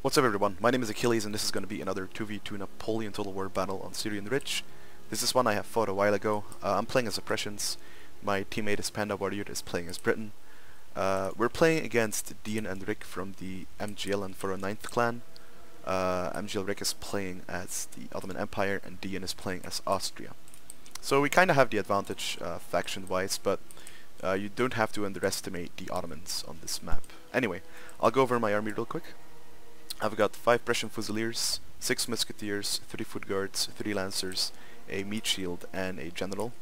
What's up everyone, my name is Achilles and this is going to be another 2v2 Napoleon Total War battle on Syrian Ridge. This is one I have fought a while ago. I'm playing as Oppressions, my teammate is Panda Warrior is playing as Britain. We're playing against Dean and Rick from the MGL and for a 9th clan. MGL Rick is playing as the Ottoman Empire and Dean is playing as Austria. So we kind of have the advantage faction wise, but you don't have to underestimate the Ottomans on this map. Anyway, I'll go over my army real quick. I've got 5 Prussian Fusiliers, 6 Musketeers, 3 Foot Guards, 3 Lancers, a Meat Shield, and a General,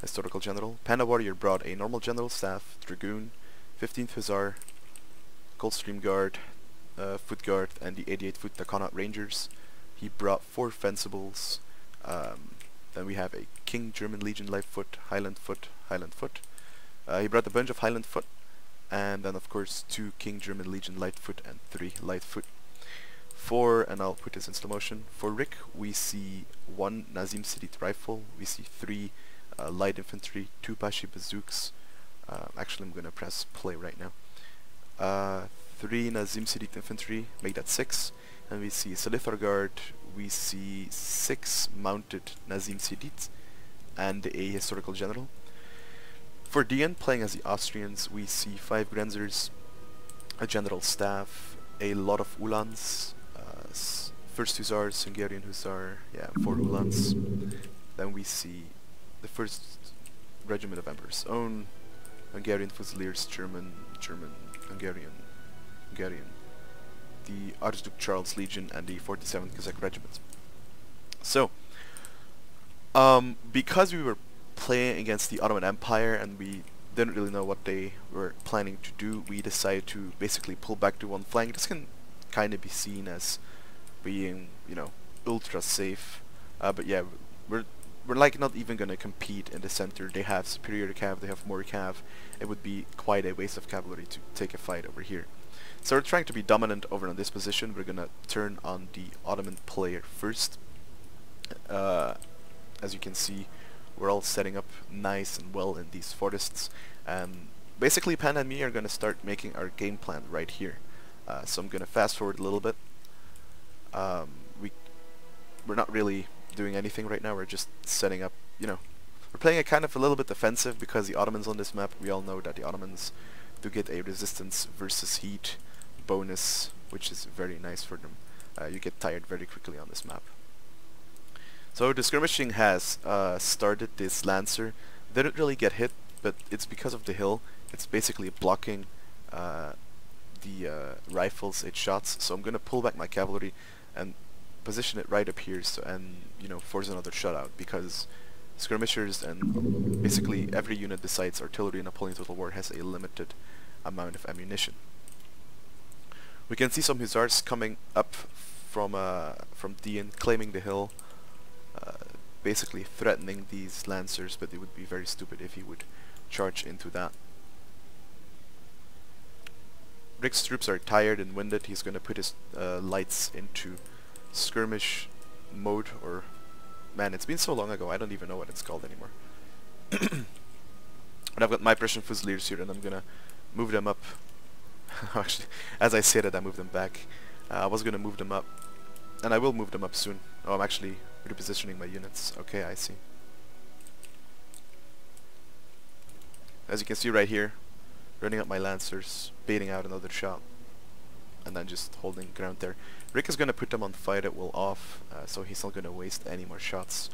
Historical General. Panda Warrior brought a Normal General Staff, Dragoon, 15th Hussar, Coldstream Guard, Foot Guard, and the 88 Foot Takonat Rangers. He brought 4 Fencibles. Then we have a King German Legion Light Foot, Highland Foot, Highland Foot. He brought a bunch of Highland Foot, and then of course 2 King German Legion Light Foot and 3 Light Foot. And I'll put this in slow motion. For Rick we see 1 Nazim Sidit rifle, we see 3 light infantry, 2 Pashi bazooks. Actually I'm gonna press play right now. 3 Nazim Sidit infantry, make that 6. And we see Salithar Guard, we see 6 mounted Nazim Sidit and a Historical General. For Dian, playing as the Austrians, we see 5 Grenzers, a General Staff, a lot of Uhlans, 1st Hussars, Hungarian Hussar, 4 Uhlans. Then we see the 1st Regiment of Emperor's Own, Hungarian Fusiliers, German, Hungarian, the Archduke Charles Legion, and the 47th Cossack Regiment. So, because we were playing against the Ottoman Empire and we didn't really know what they were planning to do, we decided to basically pull back to one flank. This can kind of be seen as being, you know, ultra safe, but yeah, we're like not even gonna compete in the center. They have superior cav, they have more cav. It would be quite a waste of cavalry to take a fight over here. So we're trying to be dominant over on this position. We're gonna turn on the Ottoman player first. As you can see, we're all setting up nice and well in these forests, and basically Panda and me are gonna start making our game plan right here. So I'm gonna fast forward a little bit. We're not really doing anything right now. We're just setting up, you know, we're playing a kind of a little bit defensive because the Ottomans on this map, we all know that the Ottomans do get a resistance versus heat bonus, which is very nice for them. You get tired very quickly on this map. So the skirmishing has started. This Lancer didn't really get hit, but it's because of the hill. It's basically blocking the rifles it shots. So I'm gonna pull back my cavalry and position it right up here, and you know, force another shutout, because skirmishers and basically every unit besides artillery in Napoleon Total War has a limited amount of ammunition. We can see some hussars coming up from Dean, claiming the hill, basically threatening these lancers, but it would be very stupid if he would charge into that. Rick's troops are tired and winded. He's gonna put his lights into skirmish mode, or man, it's been so long ago I don't even know what it's called anymore. And I've got my Prussian Fusiliers here and I'm gonna move them up. Actually, as I said it, I moved them back. I was gonna move them up, and I will move them up soon. Oh, I'm actually repositioning my units. Okay, I see. As you can see right here, running up my Lancers, baiting out another shot, and then just holding ground there. Rick is gonna put them on fight at will off, so he's not gonna waste any more shots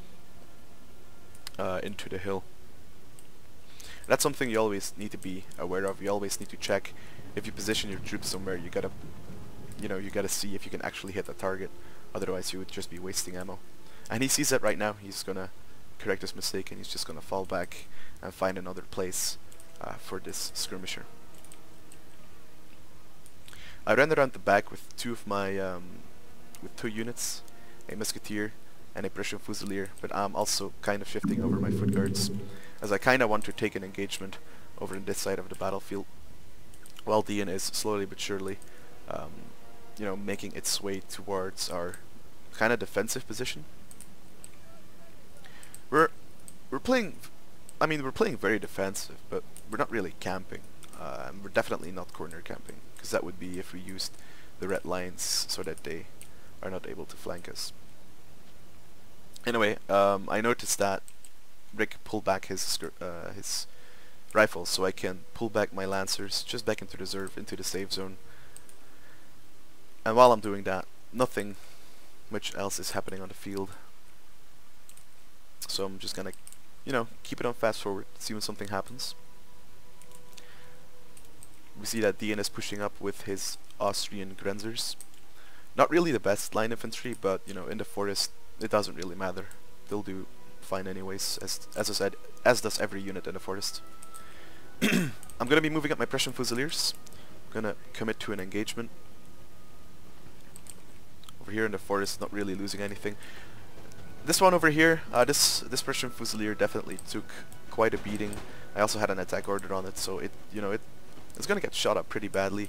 into the hill. That's something you always need to be aware of. You always need to check if you position your troops somewhere. You gotta, you know, you gotta see if you can actually hit the target. Otherwise, you would just be wasting ammo. And he sees that right now. He's gonna correct his mistake, and he's just gonna fall back and find another place for this skirmisher. I ran around the back with 2 of my with 2 units, a Musketeer and a Prussian Fusilier, but I'm also kind of shifting over my Foot Guards, as I kind of want to take an engagement over on this side of the battlefield, while Dian is slowly but surely, you know, making its way towards our kind of defensive position. We're playing, I mean, we're playing very defensive, but we're not really camping. We're definitely not corner camping, because that would be if we used the red lines so that they are not able to flank us. Anyway, I noticed that Rick pulled back his rifles, so I can pull back my lancers just back into reserve, into the safe zone. And while I'm doing that, nothing much else is happening on the field. So I'm just gonna, keep it on fast forward, see when something happens. We see that Dean is pushing up with his Austrian Grenzers. Not really the best line infantry, but in the forest it doesn't really matter. They'll do fine anyways, as I said, as does every unit in the forest. I'm gonna be moving up my Prussian Fusiliers. I'm gonna commit to an engagement. Over here in the forest, not really losing anything. This one over here, this Prussian Fusilier definitely took quite a beating. I also had an attack order on it, so it's gonna get shot up pretty badly.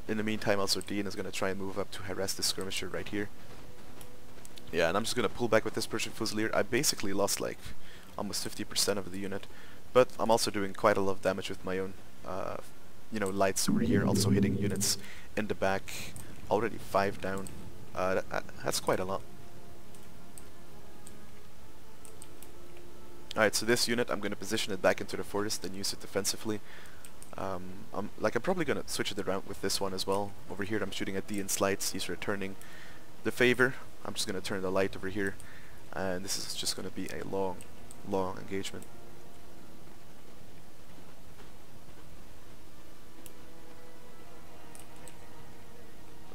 In the meantime, also Dean is gonna try and move up to harass this skirmisher right here. Yeah, and I'm just gonna pull back with this Prussian Fusilier. I basically lost like almost 50% of the unit, but I'm also doing quite a lot of damage with my own, lights over here, also hitting units in the back. Already 5 down. That's quite a lot. Alright, so this unit, I'm going to position it back into the forest and use it defensively. I'm probably going to switch it around with this one as well. Over here I'm shooting at Dean's lights, he's returning the favor. I'm just going to turn the light over here, and this is just going to be a long engagement.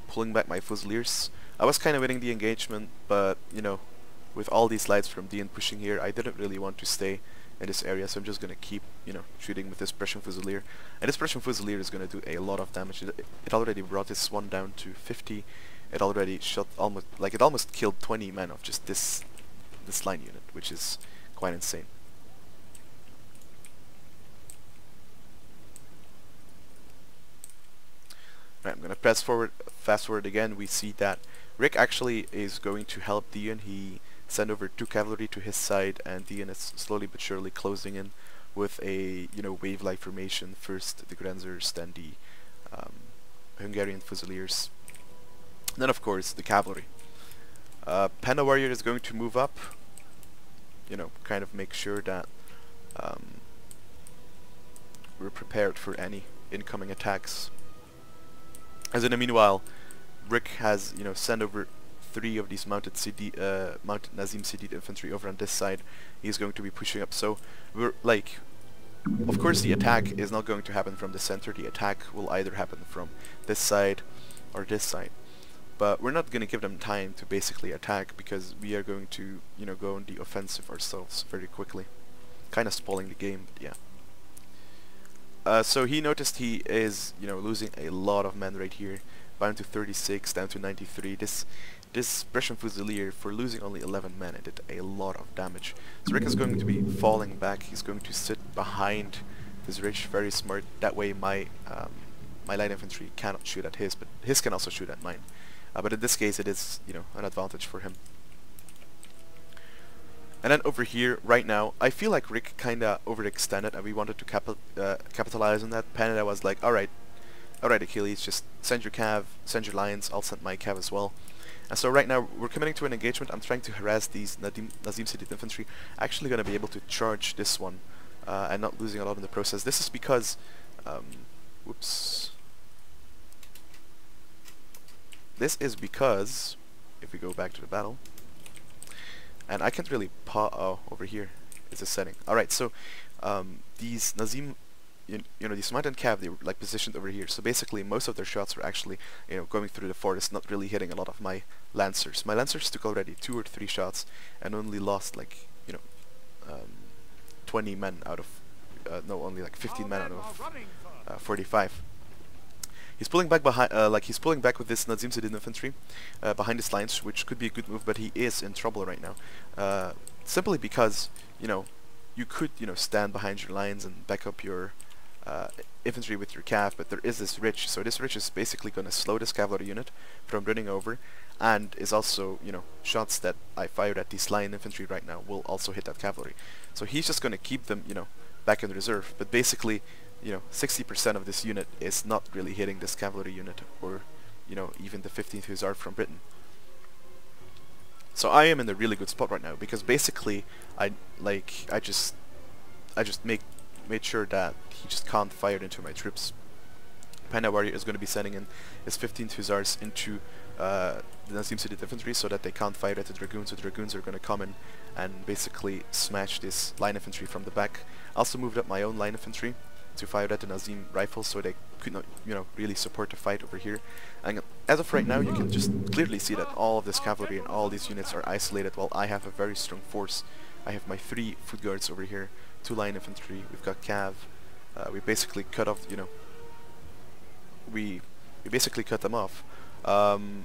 Pulling back my Fusiliers. I was kind of winning the engagement, but with all these lights from Dean pushing here, I didn't really want to stay in this area, so I'm just gonna keep shooting with this Prussian Fusilier. And this Prussian Fusilier is gonna do a lot of damage. It already brought this one down to 50. It already shot almost killed 20 men of just this line unit, which is quite insane. Right, I'm gonna fast forward again. We see that Rick actually is going to help Dean. He sent over 2 cavalry to his side, and Dean is slowly but surely closing in with a wave-like formation. First the Grenzers, then the Hungarian Fusiliers, and then of course the cavalry. Panda Warrior is going to move up, kind of make sure that we're prepared for any incoming attacks. As in the meanwhile, Rick has sent over 3 of these mounted Nazim Sidid infantry over on this side. He's going to be pushing up, so we're of course the attack is not going to happen from the center. The attack will either happen from this side or this side, but we're not going to give them time to basically attack, because we are going to go on the offensive ourselves very quickly, kind of spoiling the game. But yeah, so he noticed he is losing a lot of men right here, down to 36, down to 93. This Prussian Fusilier, for losing only 11 men, it did a lot of damage. So Rick is going to be falling back. He's going to sit behind this ridge, very smart. That way my light infantry cannot shoot at his, but his can also shoot at mine. But in this case it is an advantage for him. And then over here, right now, I feel like Rick kinda overextended, and we wanted to capitalize on that. Panda was like, alright Achilles, just send your cav, send your lines, I'll send my cav as well. And so right now we're committing to an engagement. I'm trying to harass these Nazim Sidid infantry. Actually going to be able to charge this one and not losing a lot in the process. This is because whoops. This is because if we go back to the battle, and I can't really over here is a setting. Alright, so these Nazim, these mounted cav, they were positioned over here, so basically most of their shots were actually going through the forest, not really hitting a lot of my lancers. My lancers took already 2 or 3 shots and only lost 20 men out of only 15 men out of 45. He's pulling back behind, he's pulling back with this Nazim Sidid infantry behind his lines, which could be a good move, but he is in trouble right now. Simply because you could stand behind your lines and back up your infantry with your cav, but there is this ridge, so this ridge is basically going to slow this cavalry unit from running over, and is also shots that I fired at these line infantry right now will also hit that cavalry. So he's just going to keep them back in reserve, but basically 60% of this unit is not really hitting this cavalry unit, or you know, even the 15th Hussars from Britain. So I am in a really good spot right now, because basically I just made sure that he just can't fire into my troops. Panda Warrior is going to be sending in his 15th Hussars into the Nazim City infantry so that they can't fire at the Dragoons. The Dragoons are going to come in and basically smash this line infantry from the back. I also moved up my own line infantry to fire at the Nazim rifles so they could not, you know, really support the fight over here. And as of right now, you can just clearly see that all of this cavalry and all these units are isolated, while I have a very strong force. I have my 3 foot guards over here, 2 line infantry, we've got cav. We basically cut off, you know, we basically cut them off.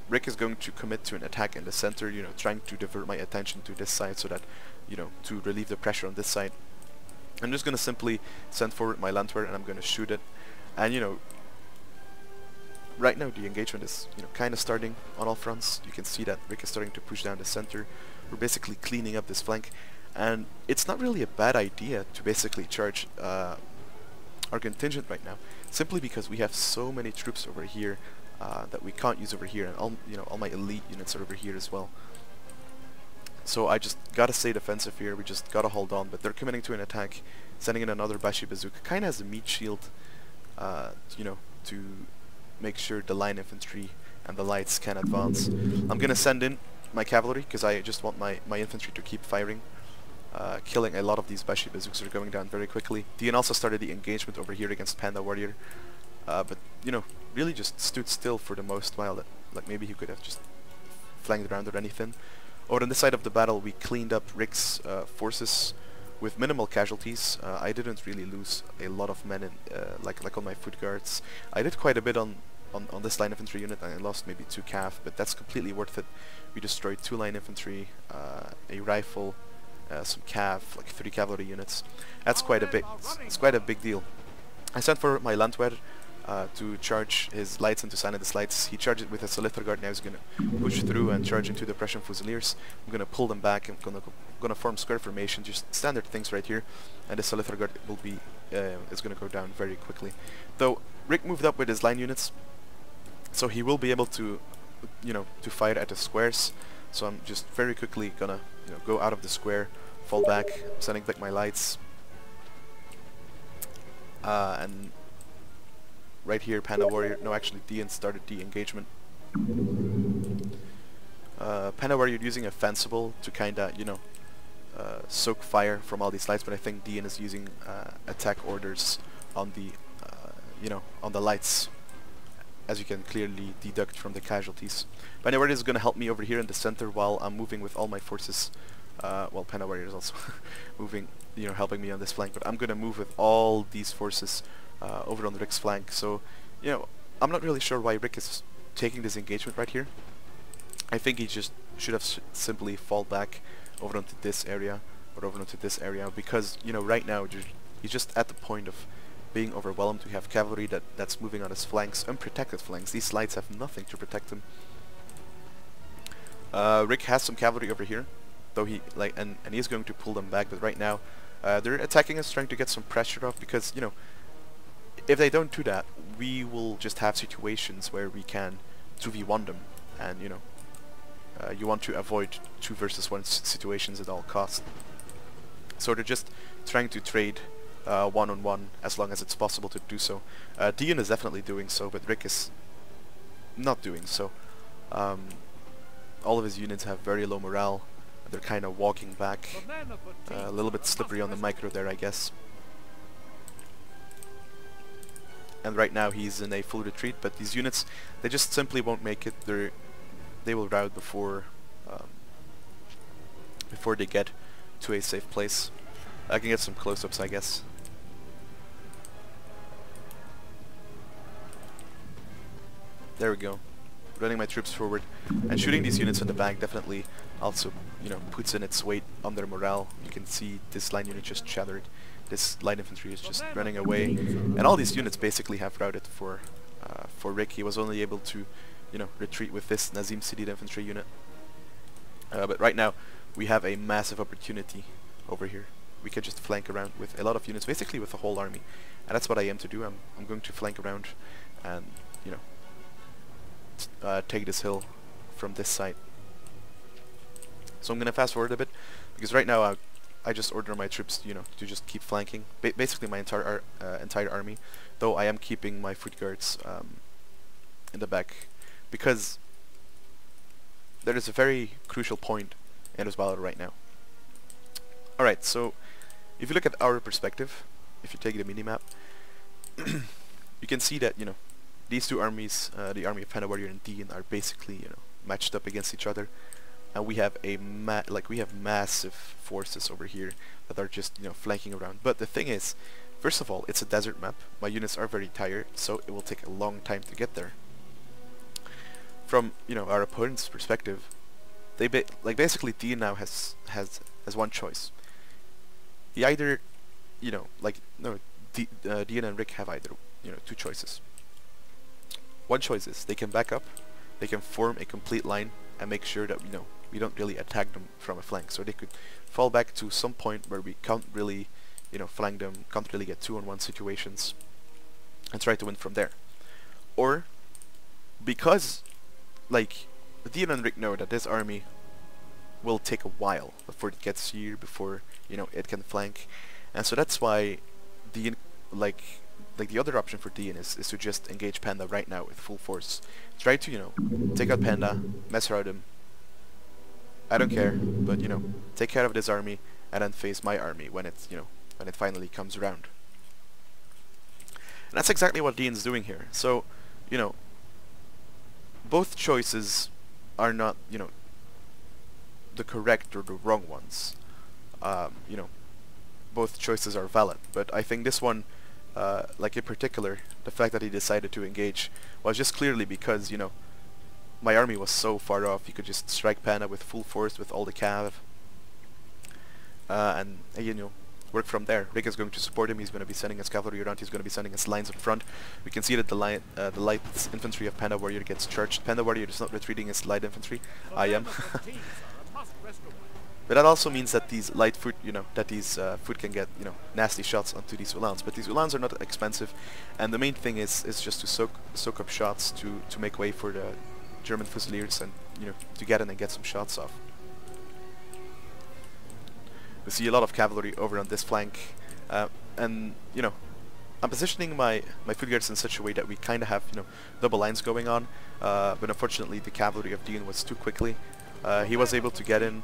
Rick is going to commit to an attack in the center, you know, trying to divert my attention to this side so that, you know, to relieve the pressure on this side. I'm just going to simply send forward my Landwehr and I'm going to shoot it. And, you know, right now the engagement is, you know, kind of starting on all fronts. You can see that Rick is starting to push down the center. We're basically cleaning up this flank. And it's not really a bad idea to basically charge our contingent right now, simply because we have so many troops over here that we can't use over here, and all my elite units are over here as well. So I just gotta stay defensive here. We just gotta hold on. But they're committing to an attack, sending in another Bashi bazooka, kind of as a meat shield, you know, to make sure the line infantry and the lights can advance. I'm gonna send in my cavalry because I just want my infantry to keep firing. Killing a lot of these Bashi bazookas are going down very quickly. Dian also started the engagement over here against Panda Warrior, but you know, really just stood still for the most while. Like maybe he could have just flanked around or anything. Over on this side of the battle, we cleaned up Rick's forces with minimal casualties. I didn't really lose a lot of men in, like on my foot guards. I did quite a bit on this line infantry unit, and I lost maybe 2 cav, but that's completely worth it. We destroyed 2 line infantry, a rifle, some cav, like 3 cavalry units. That's quite a big. It's quite a big deal. I sent for my Landwehr to charge his lights and to silence his lights. He charged it with a Solither Guard. Now he's going to push through and charge into the Prussian Fusiliers. I'm going to pull them back. I'm going to form square formation, just standard things right here. And the Solither Guard will be is going to go down very quickly. Though Rick moved up with his line units, so he will be able to, you know, to fire at the squares. So I'm just very quickly gonna, you know, go out of the square, fall back, sending back my lights, and right here, Panda Warrior. No, actually, Dian started the engagement. Panda Warrior using a Fencible to kinda, you know, soak fire from all these lights, but I think Dian is using attack orders on the, you know, on the lights, as you can clearly deduct from the casualties. Panda Warrior is going to help me over here in the center while I'm moving with all my forces. Well, Panda Warrior is also moving, you know, helping me on this flank, but I'm going to move with all these forces over on Rick's flank. So, you know, I'm not really sure why Rick is taking this engagement right here. I think he just should have simply fall back over onto this area, or over onto this area, because, you know, right now he's just at the point of being overwhelmed. We have cavalry that's moving on his flanks, unprotected flanks. These lights have nothing to protect him. Rick has some cavalry over here, though he and he's going to pull them back. But right now, they're attacking us, trying to get some pressure off, because, you know, if they don't do that, we will just have situations where we can 2v1 them, and, you know, you want to avoid 2 versus 1 situations at all costs. So they're just trying to trade one-on-one as long as it's possible to do so. Dian is definitely doing so, but Rick is not doing so. All of his units have very low morale. They're kind of walking back. A little bit slippery on the micro there, I guess. And right now he's in a full retreat, but these units, they just simply won't make it. They will rout before they get to a safe place. I can get some close-ups, I guess. There we go. Running my troops forward and shooting these units in the back definitely also, you know, puts in its weight on their morale. You can see this line unit just shattered. This light infantry is just running away, and all these units basically have routed for Rick. He was only able to, you know, retreat with this Nazim City infantry unit. But right now we have a massive opportunity over here. We can just flank around with a lot of units, basically with the whole army, and that's what I aim to do. I'm going to flank around and, you know, take this hill from this side. So I'm gonna fast forward a bit, because right now I just order my troops, you know, to just keep flanking. Basically my entire army, though I am keeping my foot guards in the back, because there is a very crucial point in this battle right now. Alright, so if you look at our perspective, if you take the mini-map, you can see that, you know, these two armies, the army of Panda Warrior and Dean, are basically, you know, matched up against each other, and we have massive forces over here that are just, you know, flanking around. But the thing is, first of all, it's a desert map. My units are very tired, so it will take a long time to get there. From, you know, our opponent's perspective, they basically Dean now has one choice. He either, you know, Dean and Rick have either, you know, two choices. One choice is they can back up, they can form a complete line and make sure that, you know, we don't really attack them from a flank. So they could fall back to some point where we can't really, you know, flank them, can't really get 2-on-1 situations, and try to win from there. Or, because, like, Dean and Rick know that this army will take a while before it gets here, before, you know, it can flank, and so that's why Dean, like the other option for Dean is to just engage Panda right now with full force. Try to, you know, take out Panda, mess around him. I don't care, but, you know, take care of this army and then face my army when it's, you know, when it finally comes around. And that's exactly what Dean's doing here. So, you know, both choices are not, you know, the correct or the wrong ones. You know, both choices are valid, but I think this one, like in particular, the fact that he decided to engage was just clearly because, you know, my army was so far off. He could just strike Panda with full force with all the cav, and you know, work from there. Rick is going to support him. He's going to be sending his cavalry around. He's going to be sending his lines in front. We can see that the light infantry of Panda Warrior gets charged. Panda Warrior is not retreating his light infantry. I am. But that also means that these light foot, you know, that these foot can get, you know, nasty shots onto these Ulans. But these Ulans are not expensive, and the main thing is just to soak up shots to make way for the German Fusiliers, and, you know, to get in and get some shots off. We see a lot of cavalry over on this flank, and, you know, I'm positioning my foot guards in such a way that we kind of have, you know, double lines going on, but unfortunately the cavalry of Dean was too quickly. He was able to get in.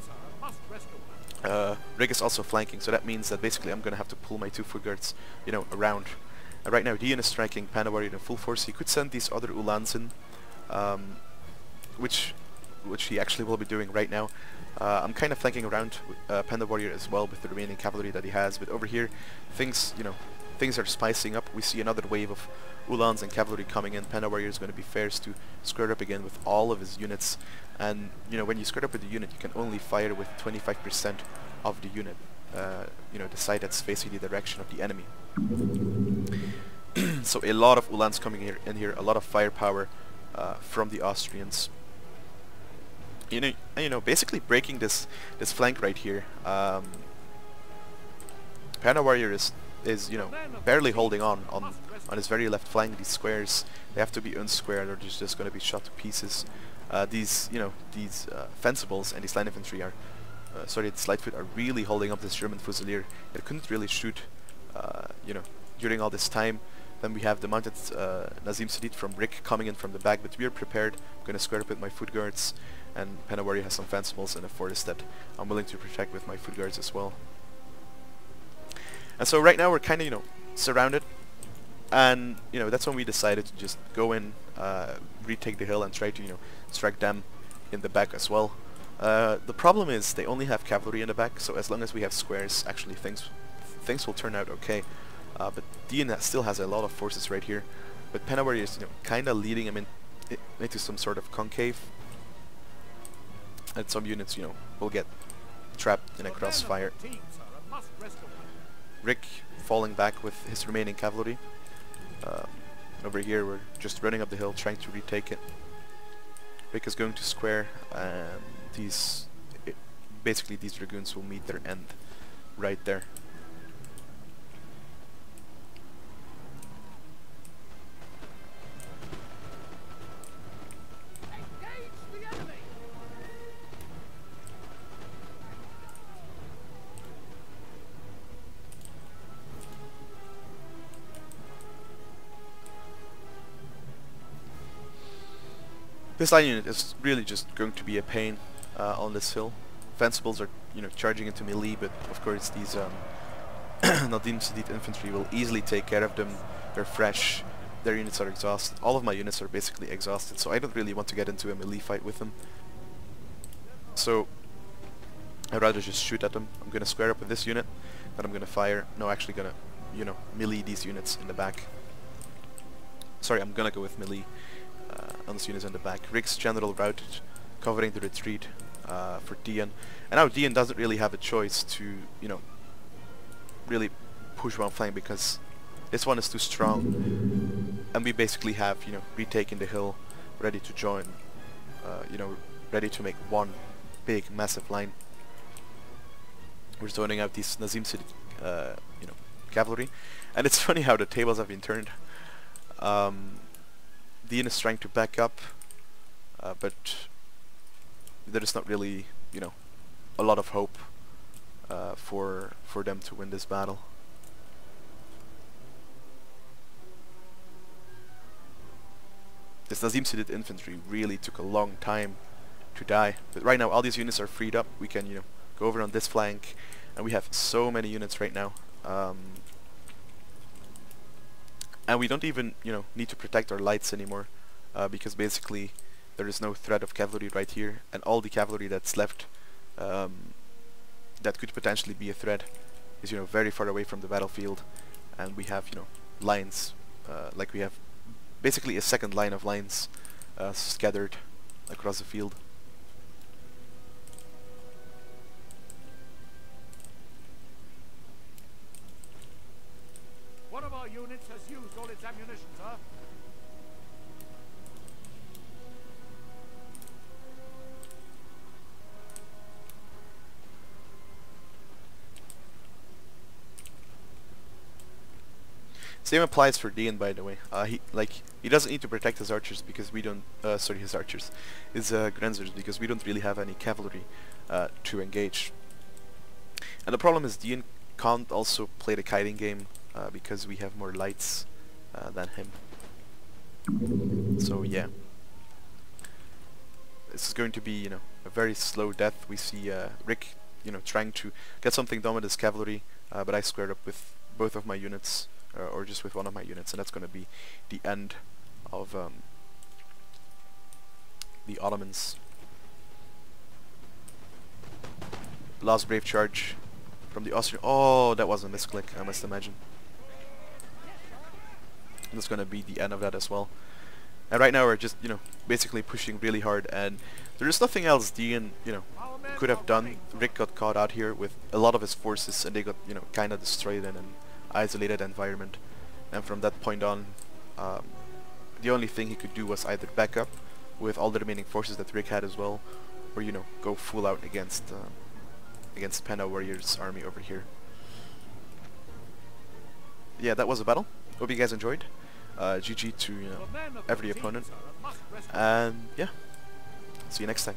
Rick is also flanking, so that means that basically I'm gonna have to pull my two foot guards, you know, around. And right now Dean is striking Panda Warrior in full force. He could send these other Ulans in, which he actually will be doing right now. I'm kind of flanking around Panda Warrior as well with the remaining cavalry that he has, but over here things are spicing up. We see another wave of Ulans and cavalry coming in. Panda Warrior is going to be forced to square up again with all of his units, and, you know, when you square up with the unit, you can only fire with 25% of the unit, you know, the side that's facing the direction of the enemy. So a lot of Ulans coming in here, a lot of firepower from the Austrians. You know, basically breaking this flank right here. Panda Warrior is, you know, barely holding on his very left flank. These squares, they have to be unsquared or they're just going to be shot to pieces. These fencibles and these line infantry are, this light foot are really holding up this German Fusilier. It couldn't really shoot, you know, during all this time. Then we have the mounted Nazim Sadid from Rick coming in from the back, but we are prepared. I'm going to square up with my foot guards, and Panda Warrior has some fencibles and a fortress that I'm willing to protect with my foot guards as well. And so right now we're kind of, you know, surrounded, and, you know, that's when we decided to just go in, retake the hill, and try to, you know, strike them in the back as well. The problem is they only have cavalry in the back, so as long as we have squares, actually things will turn out okay. But Dean still has a lot of forces right here, but Panda Warrior is, you know, kind of leading him into some sort of concave, and some units, you know, will get trapped in a crossfire. Rick falling back with his remaining cavalry. Over here we're just running up the hill trying to retake it. Rick is going to square, and basically these dragoons will meet their end right there. This line unit is really just going to be a pain on this hill. Fencibles are, you know, charging into melee, but of course these Nadim Sadid infantry will easily take care of them. They're fresh, their units are exhausted. All of my units are basically exhausted, so I don't really want to get into a melee fight with them. So I'd rather just shoot at them. I'm gonna square up with this unit, then I'm gonna fire. No, actually gonna, you know, melee these units in the back. Sorry, I'm gonna go with melee on these units in the back. Rick's general route, covering the retreat for Dian. And now Dian doesn't really have a choice to, you know, really push one flank because this one is too strong. And we basically have, you know, retaken the hill, ready to join, you know, ready to make one big, massive line. We're zoning out these Nazim City, you know, cavalry. And it's funny how the tables have been turned. Dian is trying to back up, but there is not really, you know, a lot of hope for them to win this battle. This Nazim Sidid infantry really took a long time to die, but right now all these units are freed up. We can, you know, go over on this flank, and we have so many units right now. And we don't even, you know, need to protect our lights anymore, because basically there is no threat of cavalry right here, and all the cavalry that's left that could potentially be a threat is, you know, very far away from the battlefield, and we have, you know, lines, like we have basically a second line of lines scattered across the field. One of our units has used all its ammunition, sir. Same applies for Dian, by the way. He doesn't need to protect his archers because we don't. Sorry, his archers, his Grenzers, because we don't really have any cavalry to engage. And the problem is Dian can't also play the kiting game because we have more lights than him. So yeah, this is going to be, you know, a very slow death. We see Rick, you know, trying to get something done with his cavalry, but I squared up with both of my units. Or just with one of my units, and that's going to be the end of the Ottomans. Last brave charge from the Austrian. Oh, that was a misclick, I must imagine. And that's going to be the end of that as well. And right now we're just, you know, basically pushing really hard, and there is nothing else Dian, you know, could have done. Rick got caught out here with a lot of his forces, and they got, you know, kind of destroyed in an isolated environment. And from that point on, the only thing he could do was either back up with all the remaining forces that Rick had as well, or, you know, go full out against Panda Warriors' army over here. Yeah, that was a battle. Hope you guys enjoyed. GG to, you know, every opponent. And yeah, see you next time.